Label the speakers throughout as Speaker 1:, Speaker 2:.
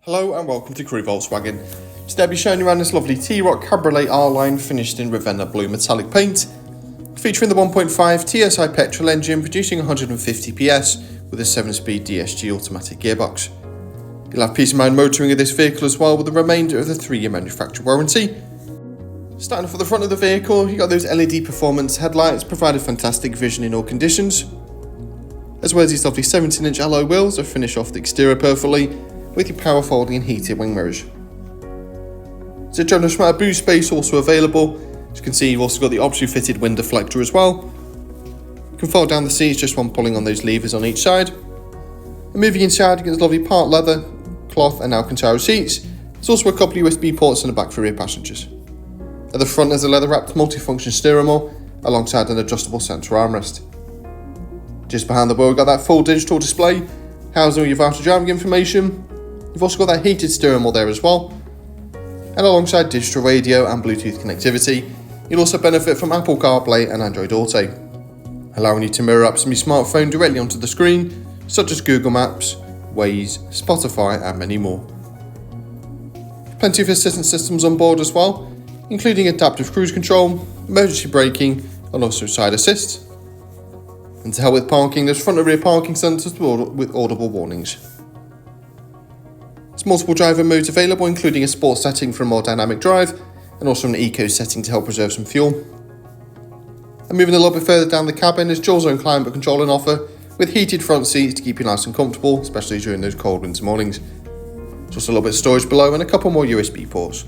Speaker 1: Hello and welcome to Crewe Volkswagen. Today I'll be showing you around this lovely T-ROC Cabriolet R-Line finished in Ravenna blue metallic paint, featuring the 1.5TSI petrol engine producing 150 PS with a 7-speed DSG automatic gearbox. You'll have peace of mind motoring of this vehicle as well with the remainder of the 3-year manufacturer warranty. Starting off at the front of the vehicle, you got those LED performance headlights providing fantastic vision in all conditions, as well as these lovely 17-inch alloy wheels that finish off the exterior perfectly with your power folding and heated wing mirrors. There's a generous amount of boot space also available. As you can see, you've also got the optionally fitted wind deflector as well. You can fold down the seats just when pulling on those levers on each side. And moving inside, you get this lovely part leather, cloth and Alcantara seats. There's also a couple of USB ports in the back for rear passengers. At the front there's a leather wrapped multifunction steering wheel alongside an adjustable centre armrest. Just behind the wheel we've got that full digital display housing all your vital driving information. You've also got that heated steering wheel there as well. And alongside digital radio and Bluetooth connectivity, you'll also benefit from Apple CarPlay and Android Auto, allowing you to mirror apps from your smartphone directly onto the screen, such as Google Maps, Waze, Spotify and many more. Plenty of assistance systems on board as well, including adaptive cruise control, emergency braking and also side assist. And to help with parking, there's front and rear parking sensors with audible warnings. There's multiple driver modes available, including a sport setting for a more dynamic drive and also an eco setting to help preserve some fuel. And moving a little bit further down the cabin is dual zone climate control on offer with heated front seats to keep you nice and comfortable, especially during those cold winter mornings. There's also a little bit of storage below and a couple more USB ports.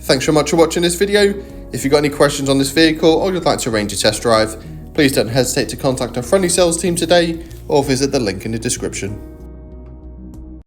Speaker 1: Thanks very much for watching this video. If you've got any questions on this vehicle or you'd like to arrange a test drive, please don't hesitate to contact our friendly sales team today or visit the link in the description.